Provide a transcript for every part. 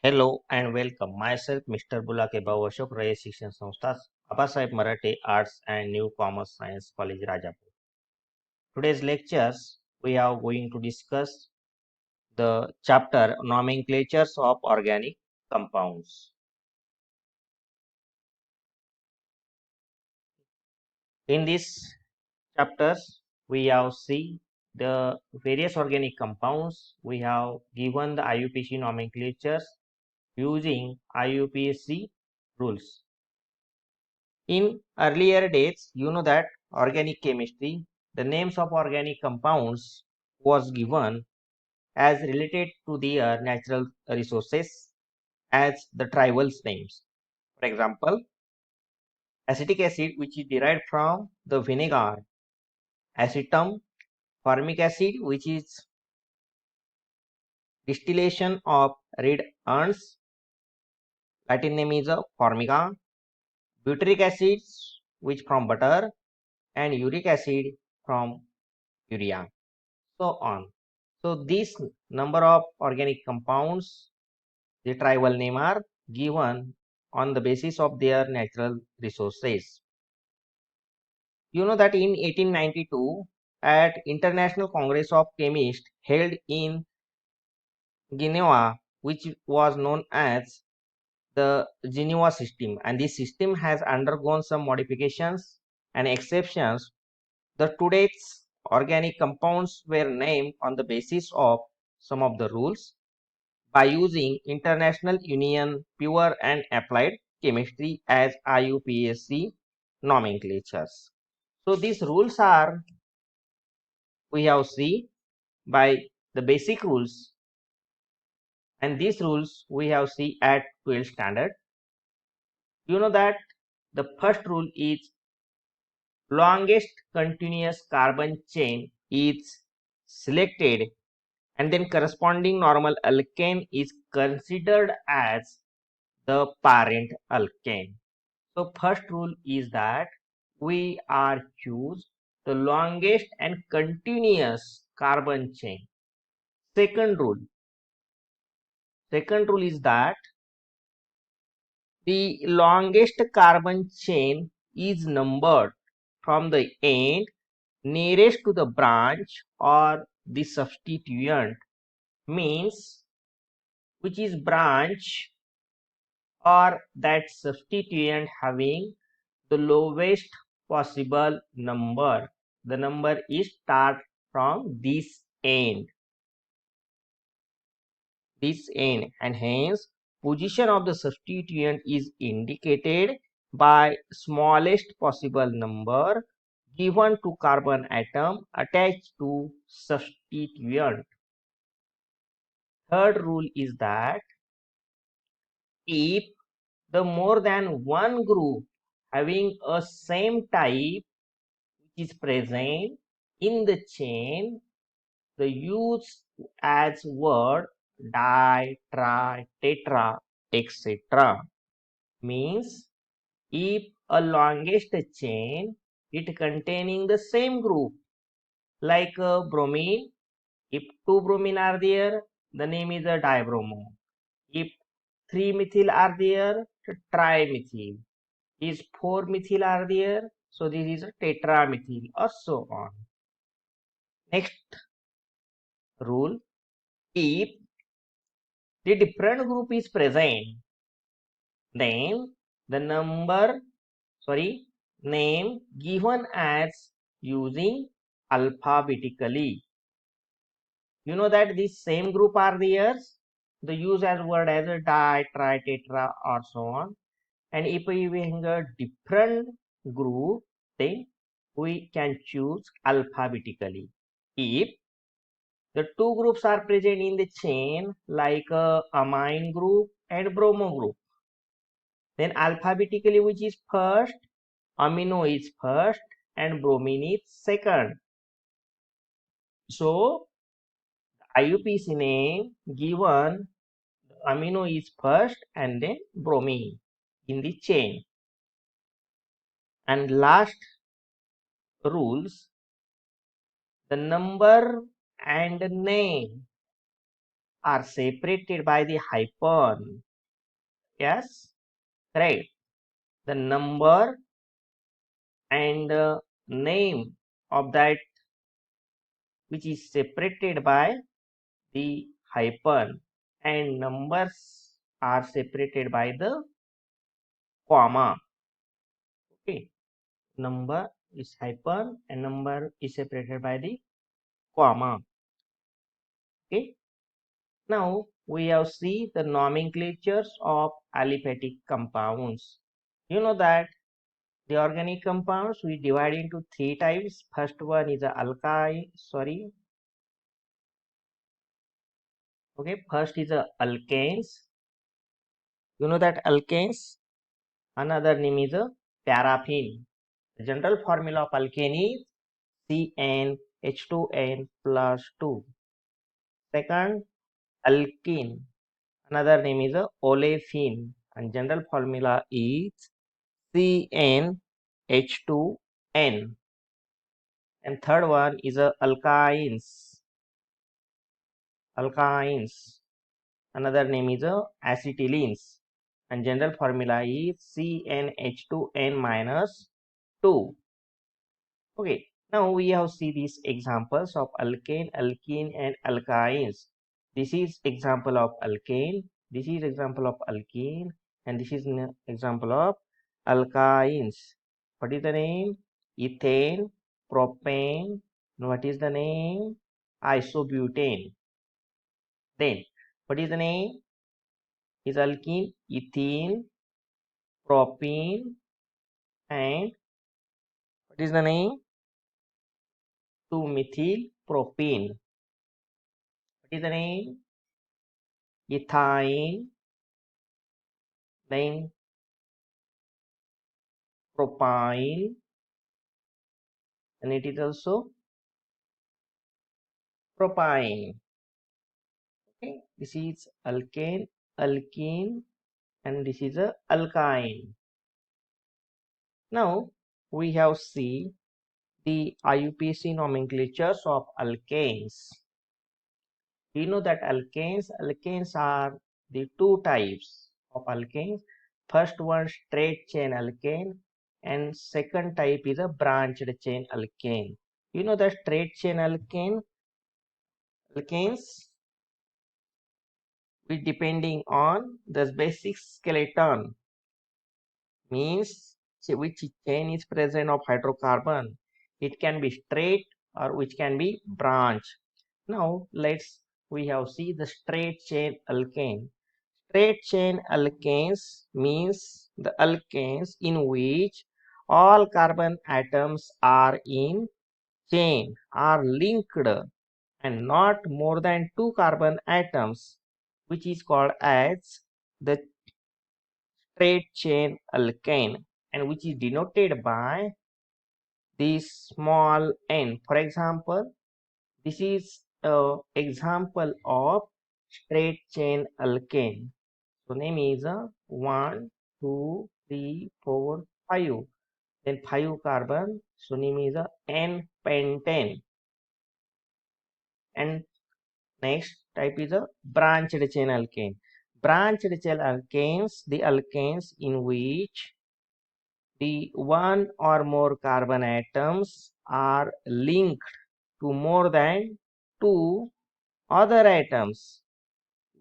Hello and welcome. Myself, Mr. Bulake Bhau Ashok Ray Shikshan Samstha, Babasaheb Marathe Arts and New Commerce Science College, Rajapur. Today's lectures, we are going to discuss the chapter Nomenclatures of Organic Compounds. In these chapters, we have seen the various organic compounds. We have given the IUPAC nomenclatures using IUPAC rules. In earlier days, you know that organic chemistry, the names of organic compounds was given as related to their natural resources as the tribal names. For example, acetic acid, which is derived from the vinegar, acetum, formic acid, which is distillation of red urns, Latin name is formica, butyric acid, which from butter, and uric acid from urea. So on. So this number of organic compounds, the tribal name are given on the basis of their natural resources. You know that in 1892 at International Congress of Chemists held in Geneva, which was known as the Geneva system, and this system has undergone some modifications and exceptions. The today's organic compounds were named on the basis of some of the rules by using International Union Pure and Applied Chemistry as IUPAC nomenclatures. So these rules are, we have seen by the basic rules, and these rules we have seen at 12th standard. You know that the first rule is longest continuous carbon chain is selected, and then corresponding normal alkane is considered as the parent alkane. So first rule is that we are choose the longest and continuous carbon chain. Second rule is that the longest carbon chain is numbered from the end nearest to the branch or the substituent, means which is branch or that substituent having the lowest possible number. The number is start from this end, and hence position of the substituent is indicated by smallest possible number given to carbon atom attached to substituent. Third rule is that if the more than one group having a same type is present in the chain, the use as word di, tri, tetra, etc. means if a longest chain it containing the same group like bromine, if two bromine are there, the name is a dibromo. If three methyl are there, trimethyl. If four methyl are there, so this is a tetramethyl or so on. Next rule, if the different group is present, then the name given as using alphabetically. You know that this same group are theirs, the use as word as a di, tri, tetra or so on. And if we have a different group, then we can choose alphabetically. If the two groups are present in the chain like amine group and bromo group, then alphabetically which is first, amino is first and bromine is second. So IUPAC name given amino is first and then bromine in the chain. And last rules, the number and name are separated by the hyphen. Yes, right. The number and the name of that which is separated by the hyphen, and numbers are separated by the comma. Okay, number is hyphen and number is separated by the comma. Okay, now we have seen the nomenclatures of aliphatic compounds. You know that the organic compounds we divide into three types. First one is first is a alkanes. You know that alkanes. Another name is a paraffin. The general formula of alkane is CnH2n plus 2. Second, alkene. Another name is a olefin, and general formula is CnH2n. And third one is a alkynes. Another name is a acetylenes, and general formula is CnH2n minus 2. Okay, now we have see these examples of alkane, alkene, and alkynes. This is example of alkane, this is example of alkene, and this is an example of alkynes. What is the name? Ethane, propane. What is the name? Isobutane. Then, what is the name? Is alkene, ethene, propene, and what is the name? 2-methyl propene. What is the name? Ethyne, then propyne, and it is also propyne. Okay, this is alkane, alkene, and this is a alkyne. Now we have seen the IUPAC nomenclatures of alkanes. We know that alkanes are the two types of alkanes. First one, straight chain alkane, and second type is a branched chain alkane. You know that straight chain alkanes which depending on the basic skeleton, means which chain is present of hydrocarbon. It can be straight or which can be branch. Now we have see the straight chain alkane. Straight chain alkanes means the alkanes in which all carbon atoms are in chain, are linked, and not more than 2 carbon atoms, which is called as the straight chain alkane, and which is denoted by this small n. For example, this is an example of straight chain alkane. So name is 1, 2, 3, 4, 5. Then 5 carbon. So name is n-pentane. And next type is a branched chain alkane. Branched chain alkanes, the alkanes in which the one or more carbon atoms are linked to more than 2 other atoms,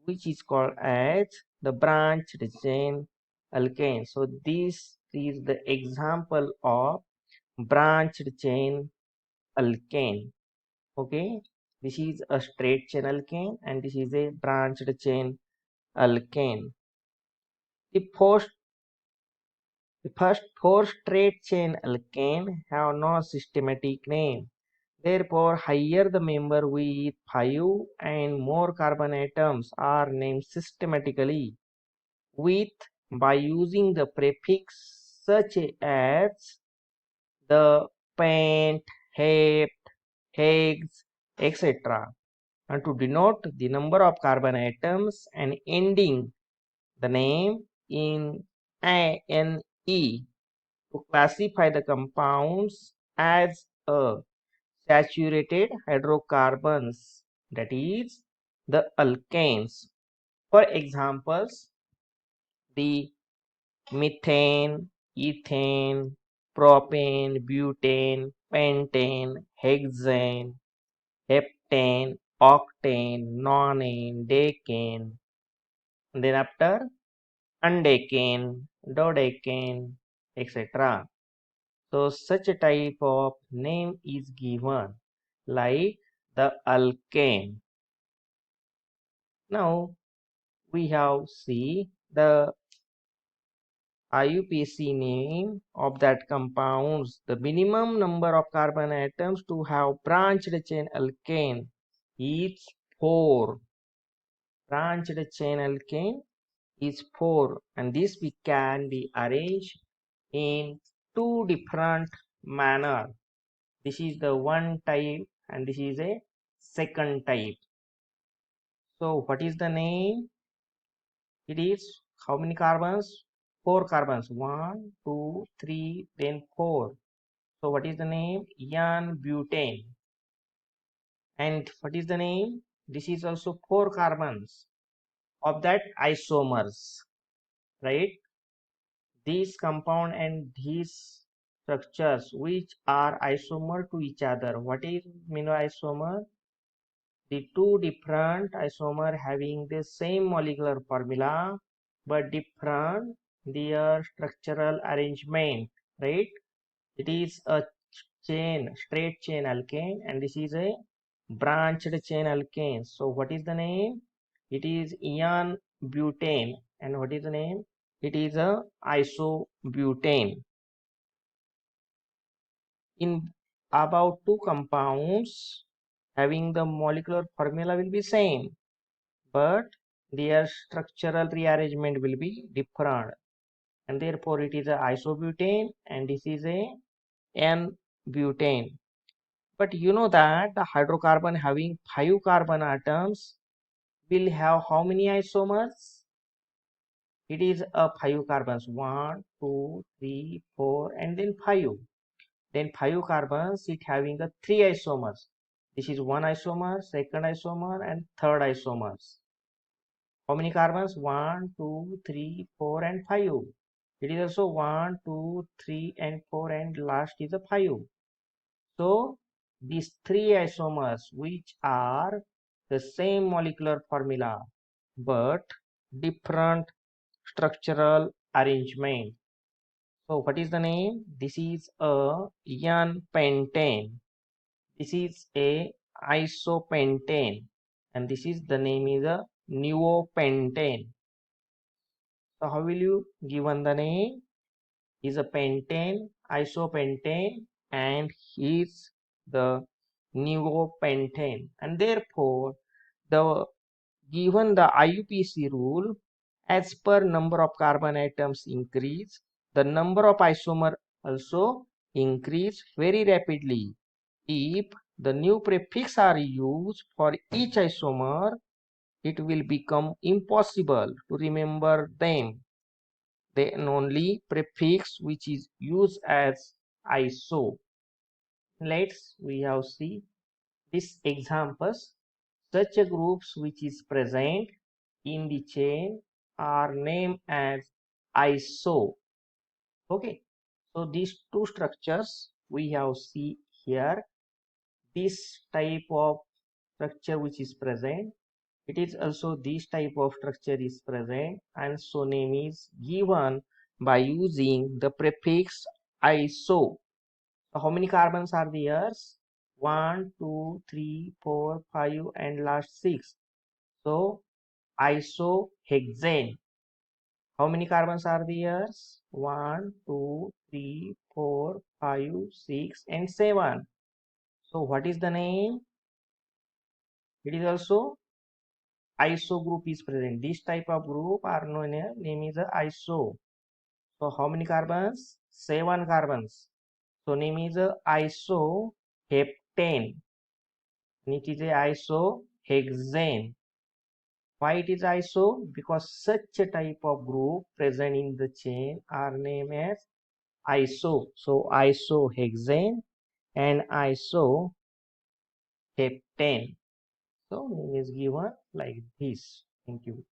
which is called as the branched chain alkane. So this is the example of branched chain alkane. Okay, this is a straight chain alkane and this is a branched chain alkane. The first 4 straight chain alkane have no systematic name. Therefore, higher the member with 5 and more carbon atoms are named systematically with by using the prefix such as the pent, hept, hex, etc. and to denote the number of carbon atoms and ending the name in ane to classify the compounds as a saturated hydrocarbons, that is the alkanes. For examples, the methane, ethane, propane, butane, pentane, hexane, heptane, octane, nonane, decane. And then after undecane, dodecane, etc. So such a type of name is given like the alkane. Now we have see the IUPAC name of that compounds. The minimum number of carbon atoms to have branched chain alkane is 4. Branched chain alkane is 4, and this we can be arranged in two different manner. This is the one type and this is a second type. So what is the name? It is how many carbons? 4 carbons. 1, 2, 3, then 4. So what is the name? N-butane. And what is the name? This is also 4 carbons of that isomers, right? These compound and these structures which are isomer to each other. What is mean by isomer? The two different isomer having the same molecular formula but different their structural arrangement, right? It is a chain, straight chain alkane, and this is a branched chain alkane. So what is the name? It is ion butane. And what is the name? It is a isobutane. In about two compounds having the molecular formula will be same, but their structural rearrangement will be different, and therefore it is a isobutane and this is a N-butane. But you know that the hydrocarbon having 5 carbon atoms will have how many isomers? It is a 5 carbons. 1, 2, 3, 4, and then 5. Then 5 carbons it having a 3 isomers. This is one isomer, second isomer, and third isomers. How many carbons? 1, 2, 3, 4, and 5. It is also 1, 2, 3, and 4, and last is a 5. So these 3 isomers which are the same molecular formula but different structural arrangement. So what is the name? This is a N-pentane. This is a isopentane, and this is the name is a neopentane. So how will you given the name? Is a pentane, isopentane, and is the neopentane, and therefore the given the IUPAC rule, as per number of carbon atoms increase, the number of isomer also increase very rapidly. If the new prefix are used for each isomer, it will become impossible to remember them. Then only prefix which is used as iso. We have see these examples. Such a groups which is present in the chain are named as iso. Okay, so these two structures we have see here. This type of structure which is present, it is also this type of structure is present, and so name is given by using the prefix iso. So how many carbons are there? 1, 2, 3, 4, 5, and last 6. So isohexane. How many carbons are there? 1, 2, 3, 4, 5, 6, and 7. So what is the name? It is also iso group is present. This type of group are known as name is a iso. So how many carbons? 7 carbons. So name is a isoheptane. It is a isohexane. Why it is iso? Because such a type of group present in the chain are named as iso. So isohexane and isoheptane. So name is given like this. Thank you.